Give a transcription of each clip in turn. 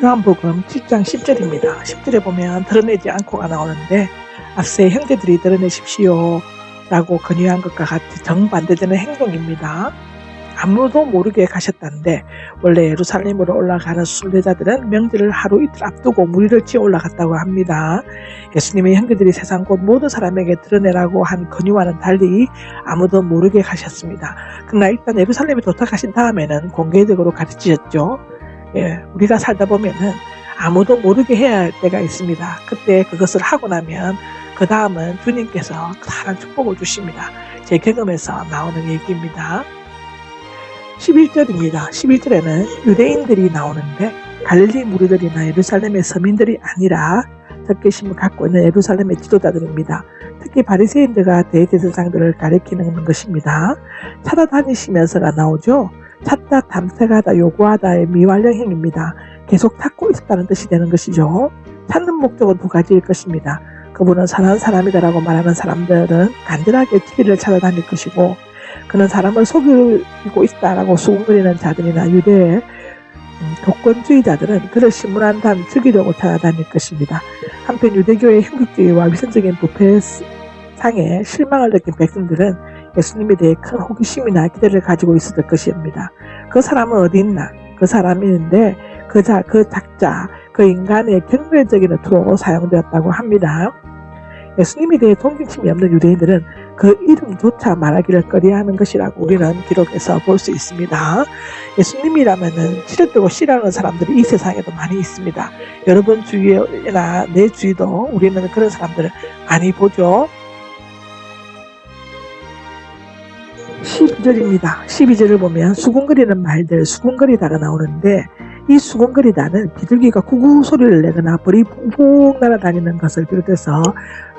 요한복음 7장 10절입니다. 10절에 보면 드러내지 않고가 나오는데 앞세 형제들이 드러내십시오 라고 권유한 것과 같이 정반대되는 행동입니다. 아무도 모르게 가셨다는데 원래 예루살렘으로 올라가는 순례자들은 명절을 하루 이틀 앞두고 무리를 지어 올라갔다고 합니다. 예수님의 형제들이 세상 곳 모든 사람에게 드러내라고 한 권유와는 달리 아무도 모르게 가셨습니다. 그러나 일단 예루살렘에 도착하신 다음에는 공개적으로 가르치셨죠. 우리가 살다 보면은 아무도 모르게 해야 할 때가 있습니다. 그때 그것을 하고 나면 그 다음은 주님께서 다른 축복을 주십니다. 제 경험에서 나오는 얘기입니다. 11절입니다. 11절에는 유대인들이 나오는데 갈릴리 무리들이나 예루살렘의 서민들이 아니라 적개심을 갖고 있는 예루살렘의 지도자들입니다. 특히 바리새인들과 대제사장들을 가리키는 것입니다. 찾아다니시면서가 나오죠. 찾다, 탐색하다, 요구하다의 미완료형입니다. 계속 찾고 있었다는 뜻이 되는 것이죠. 찾는 목적은 두 가지일 것입니다. 그분은 선한 사람이다라고 말하는 사람들은 간절하게 진리를 찾아다닐 것이고, 그는 사람을 속이고 있다라고 수군거리는 자들이나 유대의 독권주의자들은 그를 신문한 다음 죽이려고 찾아다닐 것입니다. 한편 유대교의 형식주의와 위선적인 부패상에 실망을 느낀 백성들은 예수님에 대해 큰 호기심이나 기대를 가지고 있었을 것입니다. 그 사람은 어디 있나? 그 사람이 있는데 그 작자, 그 인간의 경멸적인 어투로 사용되었다고 합니다. 예수님에 대해 동경심이 없는 유대인들은 그 이름조차 말하기를 꺼려하는 것이라고 우리는 기록에서 볼 수 있습니다. 예수님이라면은 치료되고 싫어하는 사람들이 이 세상에도 많이 있습니다. 여러분 주위나 내 주위도 우리는 그런 사람들을 많이 보죠. 12절입니다. 12절을 보면 수군거리는 말들, 수군거리다가 나오는데 이 수군거리다는 비둘기가 구구 소리를 내거나 벌이 붕붕 날아다니는 것을 비롯해서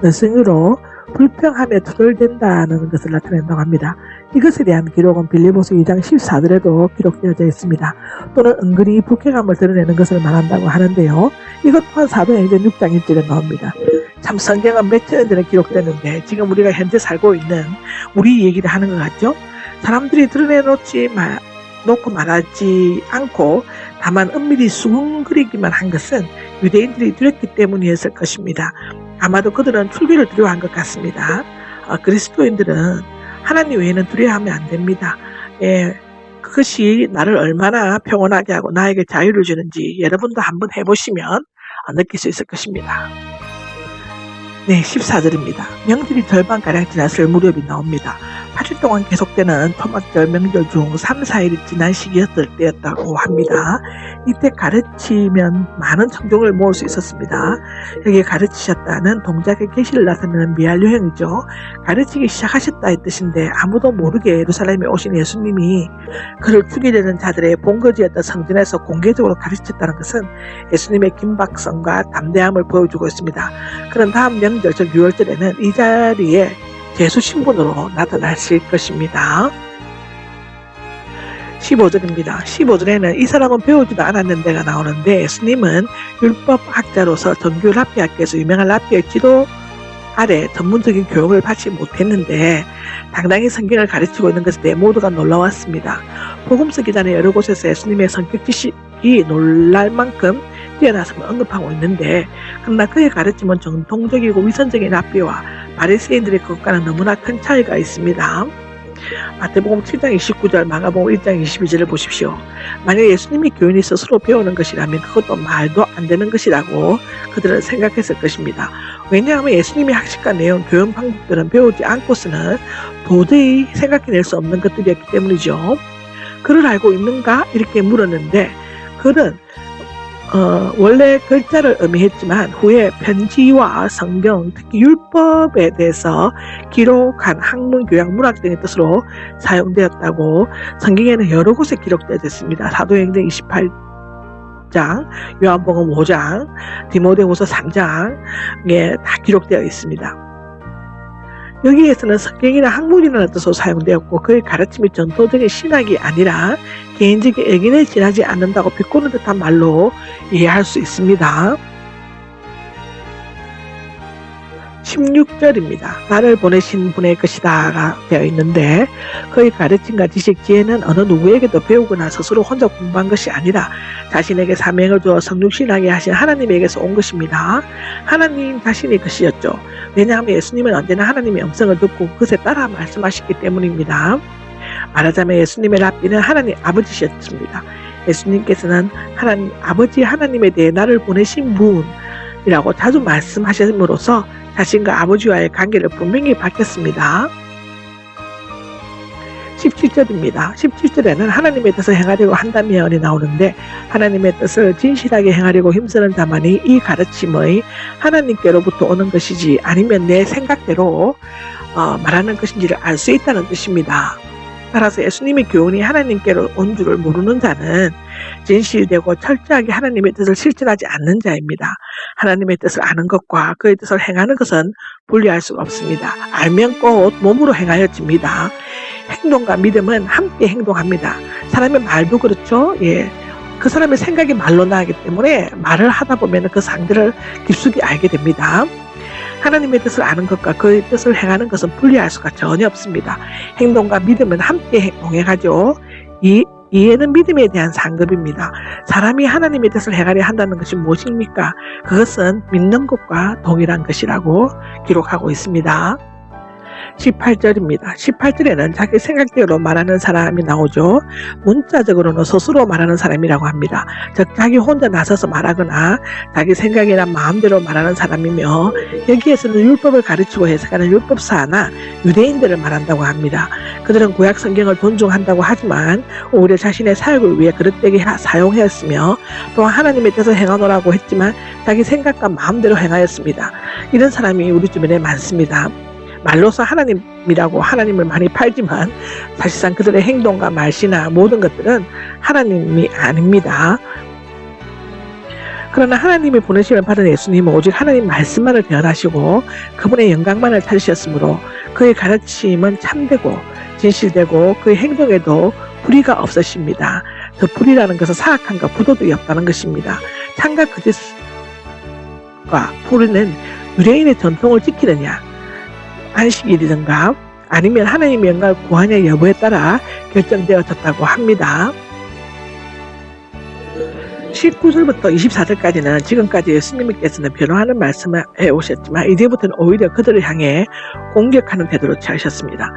너승으로 불평하며 투덜댄다는 것을 나타낸다고 합니다. 이것에 대한 기록은 빌립보서 2장 14절에도 기록되어져 있습니다. 또는 은근히 불쾌감을 드러내는 것을 말한다고 하는데요. 이것 또한 사도행전 6장 1절에 나옵니다. 참 성경은 몇 천 년 전에 기록됐는데 지금 우리가 현재 살고 있는 우리 얘기를 하는 것 같죠? 사람들이 놓고 말하지 않고 다만 은밀히 수군거리기만 한 것은 유대인들이 두렵기 때문이었을 것입니다. 아마도 그들은 출교를 두려워한 것 같습니다. 그리스도인들은 하나님 외에는 두려워하면 안 됩니다. 그것이 나를 얼마나 평온하게 하고 나에게 자유를 주는지 여러분도 한번 해보시면 느낄 수 있을 것입니다. 네, 14절입니다. 명절이 절반가량 지났을 무렵이 나옵니다. 8일 동안 계속되는 토막절 명절 중 3, 4일이 지난 시기였을 때였다고 합니다. 이때 가르치면 많은 청중을 모을 수 있었습니다. 여기에 가르치셨다는 동작의 계시를 나타내는 미완료형이죠. 가르치기 시작하셨다의 뜻인데 아무도 모르게 예루살렘에 오신 예수님이 그를 죽이려는 자들의 본거지였던 성전에서 공개적으로 가르치셨다는 것은 예수님의 긴박성과 담대함을 보여주고 있습니다. 그런 다음 명절 즉 6월절에는 이 자리에 제수 신분으로 나타나실 것입니다. 15절입니다. 15절에는 이 사람은 배우지도 않았는데가 나오는데 예수님은 율법학자로서 정규 랍비학교에서 유명한 랍비의 지도 아래 전문적인 교육을 받지 못했는데 당당히 성경을 가르치고 있는 것에 대해 모두가 놀라웠습니다. 복음 쓰기 전에 여러 곳에서 예수님의 성격 지식이 놀랄 만큼 뛰어나서 언급하고 있는데 그러나 그의 가르침은 정통적이고 위선적인 랍비와 바리새인들의 것과는 너무나 큰 차이가 있습니다. 마태복음 7장 29절, 마가복음 1장 22절을 보십시오. 만약 예수님이 교인이 스스로 배우는 것이라면 그것도 말도 안 되는 것이라고 그들은 생각했을 것입니다. 왜냐하면 예수님이 학식과 내용, 교훈 방법들은 배우지 않고서는 도저히 생각해낼 수 없는 것들이었기 때문이죠. 그를 알고 있는가? 이렇게 물었는데 그는 원래 글자를 의미했지만 후에 편지와 성경, 특히 율법에 대해서 기록한 학문, 교양, 문학 등의 뜻으로 사용되었다고 성경에는 여러 곳에 기록되어 있습니다. 사도행전 28장, 요한복음 5장, 디모데후서 3장에 다 기록되어 있습니다. 여기에서는 성경이나 학문이라는 뜻으로 사용되었고 그의 가르침이 전통적인 신학이 아니라 개인적인 의견에 지나지 않는다고 비꼬는 듯한 말로 이해할 수 있습니다. 16절입니다. 나를 보내신 분의 것이다가 되어 있는데 그의 가르침과 지식 지혜는 어느 누구에게도 배우거나 스스로 혼자 공부한 것이 아니라 자신에게 사명을 주어 성육신하게 하신 하나님에게서 온 것입니다. 하나님 자신의 것이었죠. 왜냐하면 예수님은 언제나 하나님의 음성을 듣고 그것에 따라 말씀하셨기 때문입니다. 말하자면 예수님의 랍비는 하나님 아버지셨습니다. 예수님께서는 하나님 아버지 하나님에 대해 나를 보내신 분이라고 자주 말씀하심으로써 자신과 아버지와의 관계를 분명히 밝혔습니다. 17절입니다. 17절에는 하나님의 뜻을 행하려고 한다면이 나오는데 하나님의 뜻을 진실하게 행하려고 힘쓰는 자만이 이 가르침의 하나님께로부터 오는 것이지 아니면 내 생각대로 말하는 것인지를 알 수 있다는 뜻입니다. 따라서 예수님의 교훈이 하나님께로 온 줄을 모르는 자는 진실되고 철저하게 하나님의 뜻을 실천하지 않는 자입니다. 하나님의 뜻을 아는 것과 그의 뜻을 행하는 것은 분리할 수가 없습니다. 알면 꼭 몸으로 행하여집니다. 행동과 믿음은 함께 행동합니다. 사람의 말도 그렇죠. 예. 그 사람의 생각이 말로 나기 때문에 말을 하다 보면 그 상대를 깊숙이 알게 됩니다. 하나님의 뜻을 아는 것과 그의 뜻을 행하는 것은 분리할 수가 전혀 없습니다. 행동과 믿음은 함께 동행하죠. 이해는 믿음에 대한 상급입니다. 사람이 하나님의 뜻을 행하려 한다는 것이 무엇입니까? 그것은 믿는 것과 동일한 것이라고 기록하고 있습니다. 18절입니다. 18절에는 자기 생각대로 말하는 사람이 나오죠. 문자적으로는 스스로 말하는 사람이라고 합니다. 즉 자기 혼자 나서서 말하거나 자기 생각이나 마음대로 말하는 사람이며 여기에서는 율법을 가르치고 해석하는 율법사나 유대인들을 말한다고 합니다. 그들은 구약 성경을 존중한다고 하지만 오히려 자신의 사역을 위해 그릇되게 사용하였으며 또한 하나님의 뜻을 행하노라고 했지만 자기 생각과 마음대로 행하였습니다. 이런 사람이 우리 주변에 많습니다. 말로서 하나님이라고 하나님을 많이 팔지만 사실상 그들의 행동과 말씨나 모든 것들은 하나님이 아닙니다. 그러나 하나님의 보내심을 받은 예수님은 오직 하나님 말씀만을 대언하시고 그분의 영광만을 찾으셨으므로 그의 가르침은 참되고 진실되고 그의 행동에도 불의가 없으십니다. 그 불의라는 것은 사악함과 부도덕이 없다는 것입니다. 참과 거짓과 불의는 유대인의 전통을 지키느냐 안식일이든가 아니면 하나님의 영광을 구하냐 여부에 따라 결정되어졌다고 합니다. 19절부터 24절까지는 지금까지 예수님께서는 변호하는 말씀을 해오셨지만 이제부터는 오히려 그들을 향해 공격하는 태도를 취하셨습니다.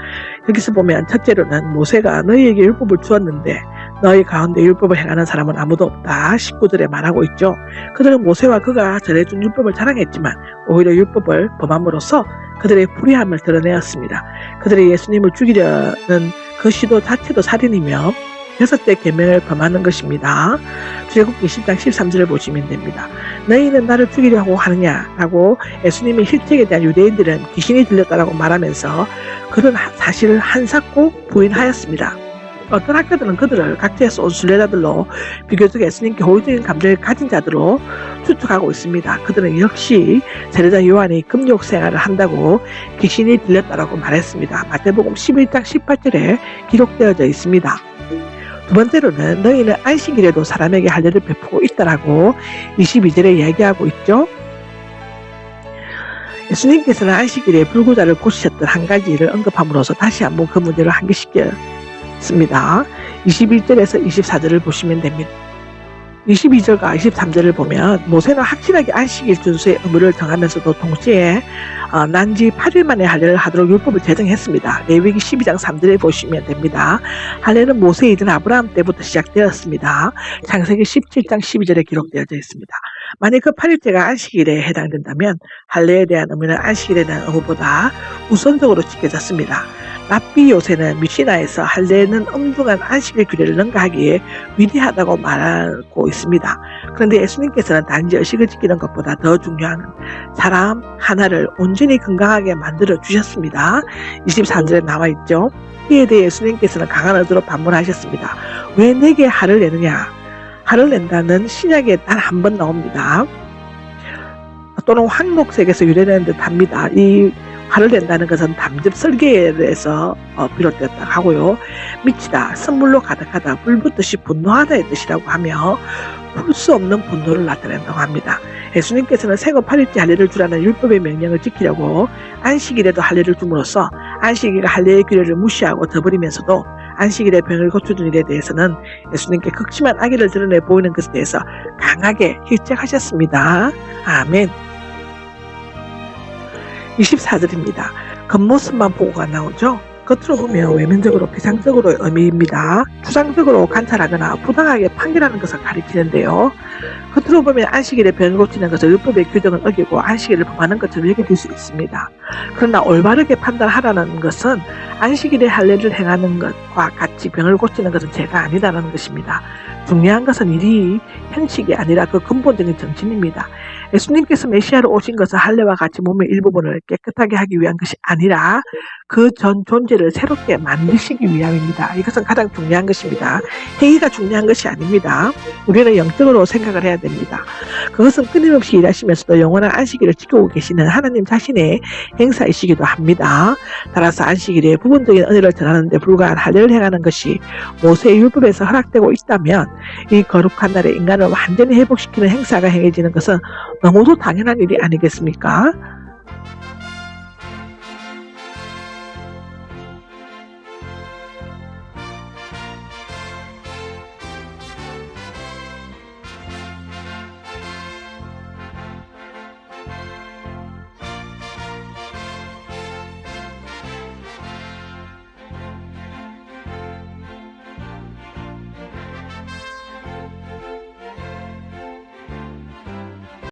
여기서 보면 첫째로는 모세가 너희에게 율법을 주었는데 너희 가운데 율법을 행하는 사람은 아무도 없다. 19절에 말하고 있죠. 그들은 모세와 그가 전해준 율법을 자랑했지만 오히려 율법을 범함으로써 그들의 불의함을 드러내었습니다. 그들이 예수님을 죽이려는 그 시도 자체도 살인이며 여섯째 계명을 범하는 것입니다. 출애굽기 10장 13절을 보시면 됩니다. 너희는 나를 죽이려고 하느냐라고 예수님의 실책에 대한 유대인들은 귀신이 들렸다라고 말하면서 그런 사실을 한사코 부인하였습니다. 어떤 학자들은 그들을 각지에서 온 순례자들로 비교적 예수님께 호의적인 감정을 가진 자들로 추측하고 있습니다. 그들은 역시 세례자 요한이 금욕 생활을 한다고 귀신이 들렸다라고 말했습니다. 마태복음 11장 18절에 기록되어져 있습니다. 두 번째로는 너희는 안식일에도 사람에게 할례를 베푸고 있다라고 22절에 이야기하고 있죠. 예수님께서는 안식일에 불구자를 고치셨던 한 가지 일을 언급함으로써 다시 한번 그 문제를 환기시켰습니다. 21절에서 24절을 보시면 됩니다. 22절과 23절을 보면 모세는 확실하게 안식일 준수의 의무를 정하면서도 동시에 난지 8일 만에 할례를 하도록 율법을 제정했습니다. 레위기 12장 3절에 보시면 됩니다. 할례는 모세의 이전 아브라함 때부터 시작되었습니다. 창세기 17장 12절에 기록되어져 있습니다. 만약 그 8일째가 안식일에 해당된다면 할례에 대한 의무는 안식일에 대한 의무보다 우선적으로 지켜졌습니다. 랍비 요새는 미시나에서 할례는 엄중한 안식일 규례를 능가하기에 위대하다고 말하고 있습니다. 그런데 예수님께서는 단지 의식을 지키는 것보다 더 중요한 사람 하나를 온전히 건강하게 만들어 주셨습니다. 23절에 나와 있죠. 이에 대해 예수님께서는 강한 어조로 반문하셨습니다. 왜 내게 할을 내느냐? 할을 낸다는 신약에 단 한 번 나옵니다. 또는 황록색에서 유래되는 듯 합니다. 이 할을 낸다는 것은 담즙 설계에서 비롯되었다고 하고요. 미치다, 선물로 가득하다, 불붙듯이 분노하다의 뜻이라고 하며 풀 수 없는 분노를 나타낸다고 합니다. 예수님께서는 생후 8일째 할례를 주라는 율법의 명령을 지키려고 안식일에도 할례를 줌으로써 안식일과 할례의 규례를 무시하고 져버리면서도 안식일에 병을 고쳐준 일에 대해서는 예수님께 극심한 악의를 드러내 보이는 것에 대해서 강하게 질책하셨습니다. 아멘. 24절입니다. 겉모습만 보고가 나오죠. 겉으로 보면 외면적으로 피상적으로의 의미입니다. 추상적으로 관찰하거나 부당하게 판결하는 것을 가리키는데요. 겉으로 보면 안식일에 병을 고치는 것을 율법의 규정을 어기고 안식일을 범하는 것처럼 여겨질 수 있습니다. 그러나 올바르게 판단하라는 것은 안식일에 할례를 행하는 것과 같이 병을 고치는 것은 죄가 아니다라는 것입니다. 중요한 것은 일이 형식이 아니라 그 근본적인 정신입니다. 예수님께서 메시아로 오신 것은 할례와 같이 몸의 일부분을 깨끗하게 하기 위한 것이 아니라 그 전 존재를 새롭게 만드시기 위함입니다. 이것은 가장 중요한 것입니다. 행위가 중요한 것이 아닙니다. 우리는 영적으로 생각을 해야 됩니다. 그것은 끊임없이 일하시면서도 영원한 안식일을 지키고 계시는 하나님 자신의 행사이시기도 합니다. 따라서 안식일에 부분적인 은혜를 전하는 데 불과한 할례를 행하는 것이 모세의 율법에서 허락되고 있다면 이 거룩한 날에 인간을 완전히 회복시키는 행사가 행해지는 것은 너무도 당연한 일이 아니겠습니까?